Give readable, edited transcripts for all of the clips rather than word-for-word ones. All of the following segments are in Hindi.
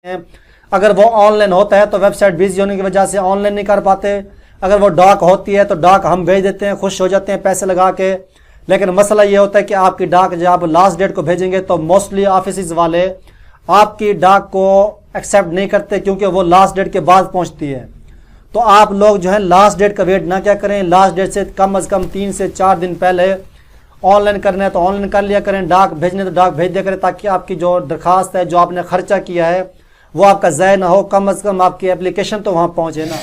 हैं। अगर वो ऑनलाइन होता है तो वेबसाइट बिजी होने की वजह से ऑनलाइन नहीं कर पाते। अगर वो डाक होती है तो डाक हम भेज देते हैं, खुश हो जाते हैं पैसे लगा के। लेकिन मसला ये होता है कि आपकी डाक जब आप लास्ट डेट को भेजेंगे तो मोस्टली ऑफिस वाले आपकी डाक को एक्सेप्ट नहीं करते, क्योंकि वो लास्ट डेट के बाद पहुंचती है। तो आप लोग जो है लास्ट डेट का वेट ना क्या करें, लास्ट डेट से कम 3 से 4 दिन पहले ऑनलाइन करना है तो ऑनलाइन कर लिया करें, डाक भेजने तो डाक भेज दिया करें, ताकि आपकी जो दरखास्त है, जो आपने खर्चा किया है, वो आपका ज़ाया ना हो। कम से कम आपकी एप्लीकेशन तो वहाँ पहुँचे ना।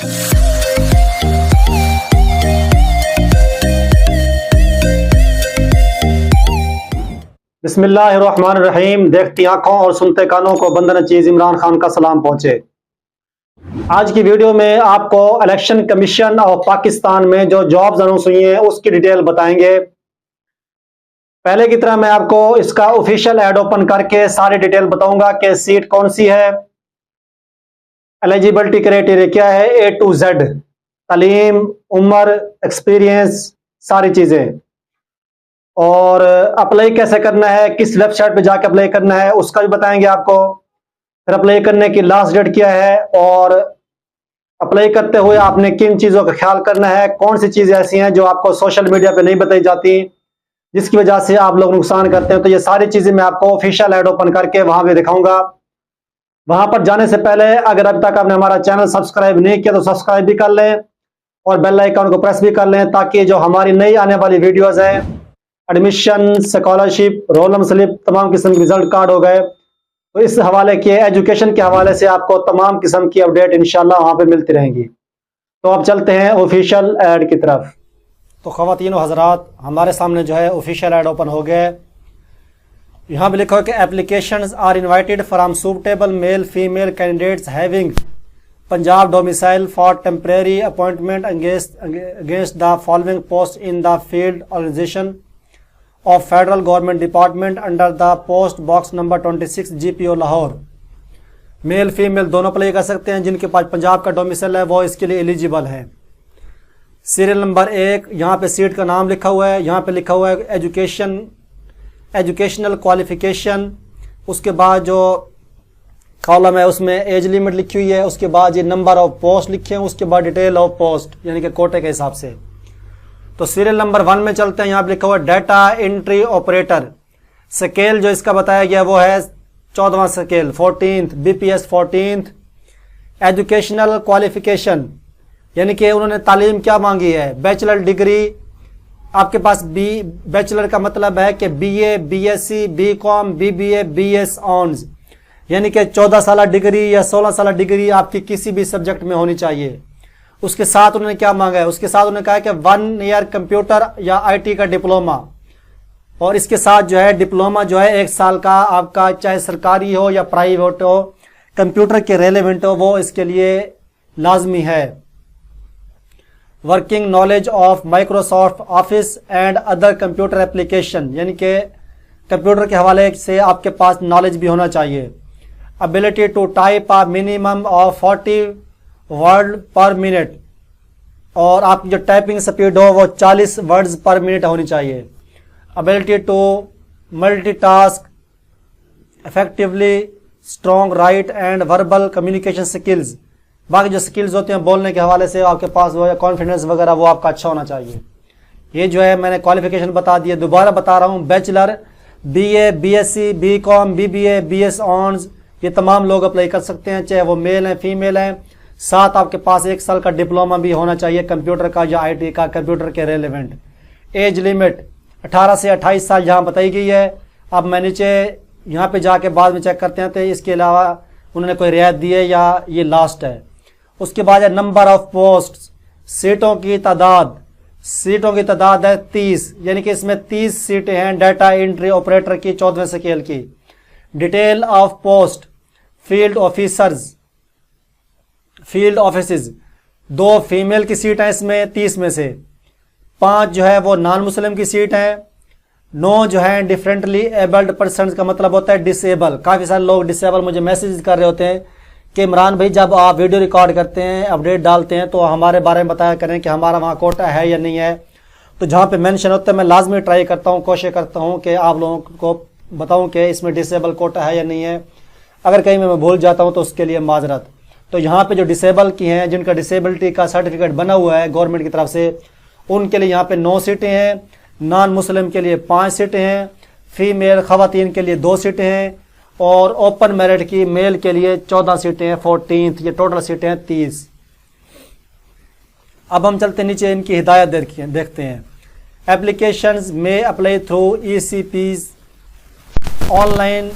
बिस्मिल्लाहिर्रहमानिर्रहीम। देखती आंखों और सुनते कानों को बंदर चीज इमरान खान का सलाम पहुंचे। आज की वीडियो में आपको इलेक्शन कमीशन ऑफ पाकिस्तान में जो जॉब्स अनाउंस हुई हैं उसकी डिटेल बताएंगे। पहले की तरह मैं आपको इसका ऑफिशियल ऐड ओपन करके सारी डिटेल बताऊंगा कि सीट कौन सी है, एलिजिबिलिटी क्राइटेरिया क्या है, A to Z, तालीम, उम्र, एक्सपीरियंस, सारी चीजें, और अप्लाई कैसे करना है, किस वेबसाइट पे जाके अप्लाई करना है उसका भी बताएंगे आपको। फिर अप्लाई करने की लास्ट डेट क्या है और अप्लाई करते हुए आपने किन चीज़ों का ख्याल करना है, कौन सी चीज़ें ऐसी हैं जो आपको सोशल मीडिया पे नहीं बताई जाती जिसकी वजह से आप लोग नुकसान करते हैं। तो ये सारी चीज़ें मैं आपको ऑफिशियल ऐड ओपन करके वहाँ पे दिखाऊंगा। वहाँ पर जाने से पहले अगर अभी तक आपने हमारा चैनल सब्सक्राइब नहीं किया तो सब्सक्राइब भी कर लें और बेल आइकन को प्रेस भी कर लें, ताकि जो हमारी नई आने वाली वीडियोज़ हैं, admission, scholarship, roll number slip, तमाम किस्म के रिजल्ट कार्ड हो गए, तो इस हवाले के एजुकेशन के हवाले से आपको तमाम किस्म की अपडेट इंशाल्लाह वहाँ पे मिलती रहेंगी। तो अब चलते हैं ऑफिशियल ऐड की तरफ। तो ख़वातीन व हज़रात, हमारे सामने जो है ऑफिशियल ऐड ओपन हो गया है। यहाँ पे लिखा है कि applications are invited from suitable male female candidates having Punjab domicile for temporary appointment against the following post in the field organisation of Federal Government Department under the post box number 26 GPO Lahore. Male female दोनों अप्लाई कर सकते हैं। जिनके पास पंजाब का डोमिसाइल है वो इसके लिए एलिजिबल है। सीरियल नंबर 1, यहाँ पे सीट का नाम लिखा हुआ है, यहाँ पे लिखा हुआ है एजुकेशनल क्वालिफिकेशन, उसके बाद जो कॉलम है उसमें एज लिमिट लिखी हुई है, उसके बाद ये नंबर ऑफ पोस्ट लिखे हैं, उसके बाद डिटेल ऑफ पोस्ट यानी कि कोटे के हिसाब से। तो सीरियल नंबर 1 में चलते हैं। यहाँ पे लिखा हुआ डाटा एंट्री ऑपरेटर। स्केल जो इसका बताया गया वो है 14वां scale, 14th BPS 14th। Educational qualification यानी कि उन्होंने तालीम क्या मांगी है, बैचलर डिग्री। आपके पास बैचलर का मतलब है कि BA, BSc, BCom, BBA, BS honours, यानी कि 14 साल डिग्री या 16 साल डिग्री आपकी किसी भी सब्जेक्ट में होनी चाहिए। उसके साथ उन्होंने क्या मांगा है, उसके साथ उन्होंने कहा है कि 1 ईयर कंप्यूटर या IT का डिप्लोमा, और इसके साथ जो है डिप्लोमा जो है 1 साल का आपका, चाहे सरकारी हो या प्राइवेट हो, कंप्यूटर के रेलेवेंट हो, वो इसके लिए लाजमी है। Working knowledge of Microsoft office and other computer application, यानी कि कंप्यूटर के हवाले से आपके पास नॉलेज भी होना चाहिए। Ability to type a minimum of 40 word per minute, और आपकी जो टाइपिंग स्पीड हो वो 40 वर्ड्स पर मिनट होनी चाहिए। Ability to multitask effectively, strong write and verbal communication skills, बाकी जो स्किल्स होते हैं बोलने के हवाले से आपके पास वो कॉन्फिडेंस वगैरह वो आपका अच्छा होना चाहिए। ये जो है मैंने क्वालिफिकेशन बता दिए, दोबारा बता रहा हूँ। Bachelor, BA, BSc, BCom, BBA, BS honours, ये तमाम लोग अप्लाई कर सकते हैं, चाहे वो मेल हैं फीमेल हैं। साथ आपके पास 1 साल का डिप्लोमा भी होना चाहिए कंप्यूटर का या IT का, कंप्यूटर के रेलेवेंट। एज लिमिट 18 से 28 साल यहाँ बताई गई है। अब मैं नीचे यहाँ पे जाके बाद में चेक करते हैं तो इसके अलावा उन्होंने कोई रियायत दी है या ये लास्ट है। उसके बाद है नंबर ऑफ पोस्ट, सीटों की तादाद। सीटों की तादाद है 30, यानी कि इसमें 30 सीटें हैं डाटा एंट्री ऑपरेटर की 14वें स्केल की। Detail of post, field officers, field offices, 2 female की सीट है इसमें 30 में से, 5 जो है वो नॉन मुस्लिम की सीट है, 9 जो है डिफरेंटली एबल्ड पर्सन का मतलब होता है डिसेबल। काफ़ी सारे लोग डिसेबल मुझे मैसेज कर रहे होते हैं कि इमरान भाई जब आप वीडियो रिकॉर्ड करते हैं, अपडेट डालते हैं तो हमारे बारे में बताया करें कि हमारा वहाँ कोटा है या नहीं है। तो जहाँ पे मेंशन होता है मैं लाजमी ट्राई करता हूँ, कोशिश करता हूँ कि आप लोगों को बताऊँ कि इसमें डिसेबल कोटा है या नहीं है। अगर कहीं मैं भूल जाता हूं तो उसके लिए माजरत। तो यहाँ पे जो डिसेबल की हैं, जिनका डिसेबिलिटी का सर्टिफिकेट बना हुआ है गवर्नमेंट की तरफ से, उनके लिए यहाँ पे 9 सीटें हैं। नॉन मुस्लिम के लिए 5 सीटें हैं। फीमेल खवातीन के लिए 2 सीटें हैं। और ओपन मेरिट की मेल के लिए 14 सीटें हैं, 14। ये टोटल सीटें हैं 30। अब हम चलते नीचे, इनकी हिदायत देखते हैं। एप्लीकेशंस में apply through ECP's online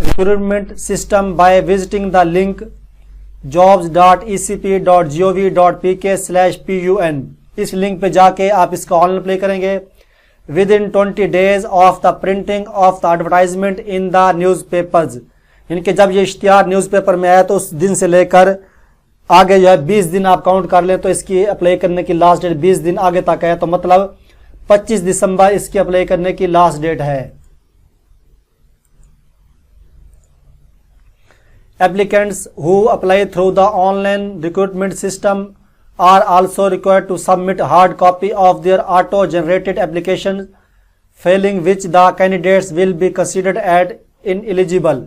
recruitment system by visiting the link jobs.ecp.gov.pk/pun। इस लिंक पे जाके आप इसका ऑनलाइन अप्लाई करेंगे। With in 20 days of the printing of the advertisement in the newspapers, यानी कि जब ये इश्तिहार न्यूज़पेपर में आया तो उस दिन से लेकर आगे जो है 20 दिन आप काउंट कर लें, तो इसकी अप्लाई करने की लास्ट डेट 20 दिन आगे तक है। तो मतलब 25 दिसंबर इसकी अप्लाई करने की लास्ट डेट है। Applicants who apply through the online recruitment system are also required to submit hard copy of their auto-generated application, failing which the candidates will be considered as ineligible।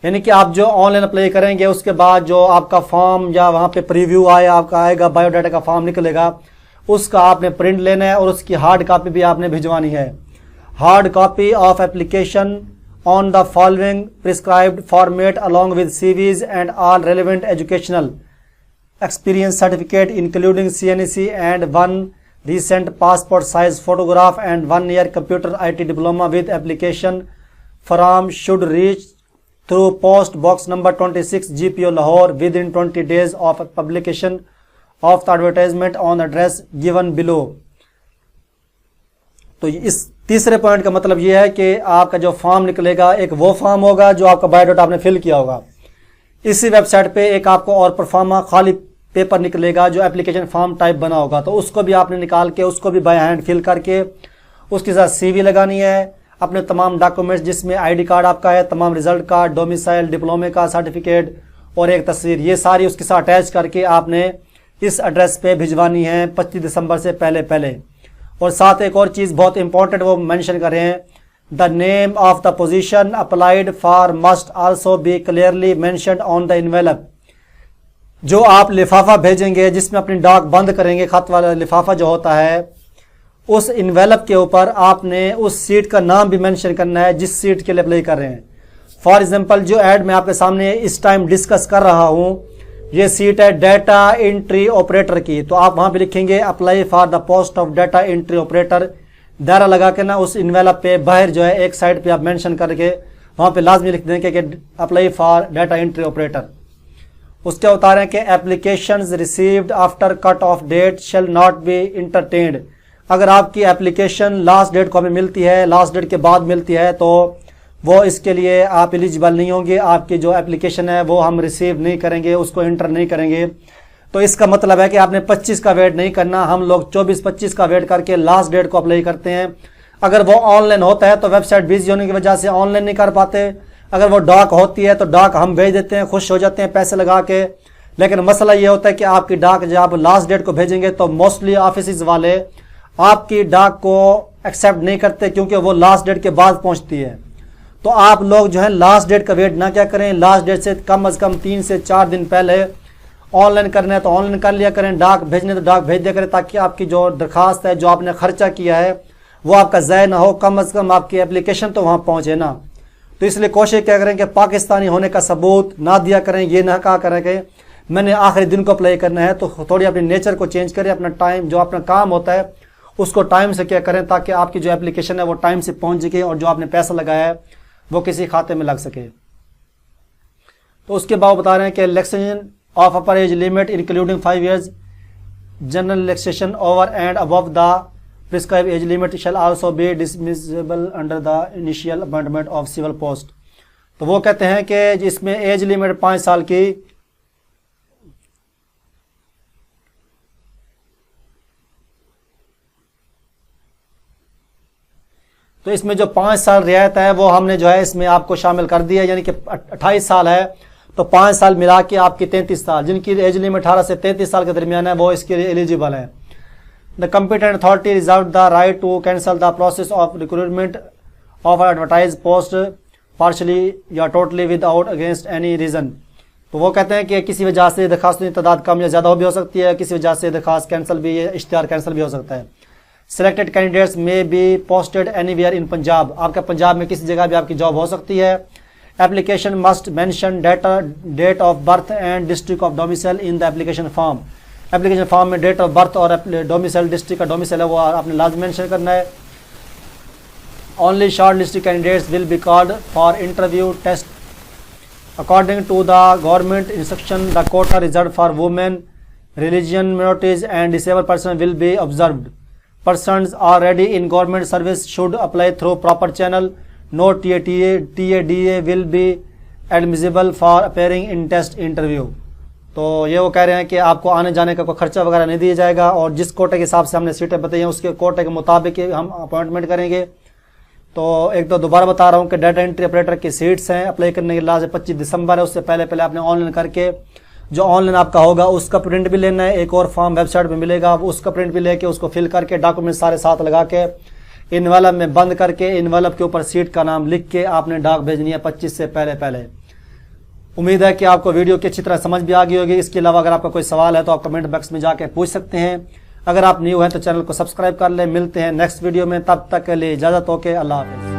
यानी कि आप जो ऑनलाइन अप्लाई करेंगे उसके बाद जो आपका फॉर्म या वहाँ पे प्रीव्यू आपका आएगा, बायोडाटा का फॉर्म निकलेगा, उसका आपने प्रिंट लेना है और उसकी हार्ड कॉपी भी आपने भिजवानी है। Hard copy of application on the following prescribed format along with CVs and all relevant educational experience certificate including CNEC and 1 recent passport size photograph and 1 year computer IT diploma with application form should reach through post box number 26 GPO Lahore within 20 days of publication of the advertisement on address given below। तो इस तीसरे पॉइंट का मतलब यह है कि आपका जो फॉर्म निकलेगा एक वो फॉर्म होगा जो आपका बायोडाटा आपने फिल किया होगा। इसी वेबसाइट पे एक आपको और परफॉर्मा खाली पेपर निकलेगा जो एप्लीकेशन फॉर्म टाइप बना होगा, तो उसको भी आपने निकाल के उसको भी बाय हैंड फिल करके उसके साथ CV लगानी है, अपने तमाम डॉक्यूमेंट्स जिसमें ID कार्ड आपका है, तमाम रिजल्ट कार्ड, डोमिसाइल, डिप्लोमे का सर्टिफिकेट और एक तस्वीर, ये सारी उसके साथ अटैच करके आपने इस एड्रेस पे भिजवानी है 25 दिसंबर से पहले। और साथ एक और चीज़ बहुत इंपॉर्टेंट वो मेंशन कर रहे हैं, the name of the position applied for must also be clearly mentioned on the envelope. जो आप लिफाफा भेजेंगे जिसमें अपनी डाक बंद करेंगे, खत वाला लिफाफा जो होता है, उस इन्वेलप के ऊपर आपने उस सीट का नाम भी मेंशन करना है जिस सीट के लिए अप्लाई कर रहे हैं। फॉर एग्जांपल जो ऐड मैं आपके सामने इस टाइम डिस्कस कर रहा हूं, ये सीट है डाटा एंट्री ऑपरेटर की, तो आप वहां पे लिखेंगे apply for the post of data entry operator, दायरा लगा के ना उस इन्वेलप पे बाहर जो है एक साइड पे आप मेंशन करके वहां पे लाजमी लिख देंगे कि apply for data entry operator. उसके उतारें कि applications received after cut off date shall not be entertained. अगर आपकी एप्लीकेशन लास्ट डेट को हमें मिलती है, लास्ट डेट के बाद मिलती है, तो वो इसके लिए आप एलिजिबल नहीं होंगे। आपकी जो एप्लीकेशन है वो हम रिसीव नहीं करेंगे, उसको इंटर नहीं करेंगे। तो इसका मतलब है कि आपने 25 का वेट नहीं करना। हम लोग 24-25 का वेट करके लास्ट डेट को अप्लाई करते हैं। अगर वो ऑनलाइन होता है तो वेबसाइट बिजी होने की वजह से ऑनलाइन नहीं कर पाते। अगर वो डाक होती है तो डाक हम भेज देते हैं, खुश हो जाते हैं पैसे लगा के। लेकिन मसला ये होता है कि आपकी डाक जब आप लास्ट डेट को भेजेंगे तो मोस्टली ऑफिस वाले आपकी डाक को एक्सेप्ट नहीं करते, क्योंकि वो लास्ट डेट के बाद पहुंचती है। तो आप लोग जो है लास्ट डेट का वेट ना क्या करें, लास्ट डेट से कम 3 से 4 दिन पहले ऑनलाइन करना है तो ऑनलाइन कर लिया करें, डाक भेजने तो डाक भेज दिया करें, ताकि आपकी जो दरखास्त है, जो आपने खर्चा किया है, वो आपका ज़ाया ना हो। कम से कम आपकी एप्लीकेशन तो वहाँ पहुँचे ना। तो इसलिए कोशिश क्या करें कि पाकिस्तानी होने का सबूत ना दिया करें, ये ना कहा करें कि मैंने आखिरी दिन को अप्लाई करना है। तो थोड़ी अपने नेचर को चेंज करें, अपना टाइम जो अपना काम होता है उसको टाइम से क्या करें, ताकि आपकी जो एप्लीकेशन है वो टाइम से पहुँच सके और जो आपने पैसा लगाया है वो किसी खाते में लग सके। तो उसके बाद बता रहे हैं कि relaxation of upper age limit including 5 years general relaxation over and above the prescribe age limit shall also be dismissible under the initial appointment of civil post. तो वो कहते हैं कि इसमें एज लिमिट 5 साल की, तो इसमें जो 5 साल रियायत है वो हमने जो है इसमें आपको शामिल कर दिया, यानी कि 28 साल है तो 5 साल मिला के आपकी 33 साल, जिनकी एज लिमिट 18 से 33 साल के दरमियान है वो इसके लिए एलिजिबल है। The competent authority reserve the right to cancel the process of recruitment of advertise post partially या totally without against any reason. तो वो कहते हैं कि किसी वजह से दरखास्तों की तादाद कम या ज़्यादा भी हो सकती है, किसी वजह से दरखास्त कैंसिल भी, इश्तिहार कैंसिल भी हो सकता है। सिलेक्टेड कैंडिडेट्स में be posted anywhere in Punjab, आपका पंजाब में किसी जगह भी आपकी जॉब हो सकती है। Application must mention date of birth and district of domicile in the application form. Application form में डेट ऑफ बर्थ और डोमिसाइल, डिस्ट्रिक्ट का डोमिसाइल है वो आपने लाजमी मेंशन करना है। Only shortlisted candidates will be called for interview test according to the government instruction. The quota reserve for women, religion minorities and disabled person will be observed. Persons already in government service should apply through proper channel. No TADA will be admissible for appearing in test interview. तो ये वो कह रहे हैं कि आपको आने जाने का कोई खर्चा वगैरह नहीं दिया जाएगा और जिस कोटे के हिसाब से हमने सीटें बताई हैं उसके कोटे के मुताबिक हम अपॉइंटमेंट करेंगे। तो एक तो दोबारा बता रहा हूँ कि डाटा एंट्री ऑपरेटर की सीट्स हैं, अप्लाई करने की लास्ट 25 दिसंबर है। उससे पहले आपने ऑनलाइन करके जो ऑनलाइन आपका होगा उसका प्रिंट भी लेना है। एक और फॉर्म वेबसाइट पे मिलेगा, उसका प्रिंट भी लेके उसको फिल करके डॉक्यूमेंट सारे साथ लगा के इनवेलप में बंद करके इनवेलप के ऊपर सीट का नाम लिख के आपने डाक भेजनी है 25 से पहले। उम्मीद है कि आपको वीडियो की अच्छी तरह समझ भी आ गई होगी। इसके अलावा अगर आपका कोई सवाल है तो आप कमेंट बॉक्स में जाके पूछ सकते हैं। अगर आप न्यू हैं तो चैनल को सब्सक्राइब कर लें। मिलते हैं नेक्स्ट वीडियो में, तब तक के लिए इजाज़त हो के अल्लाह हाफ़िज़।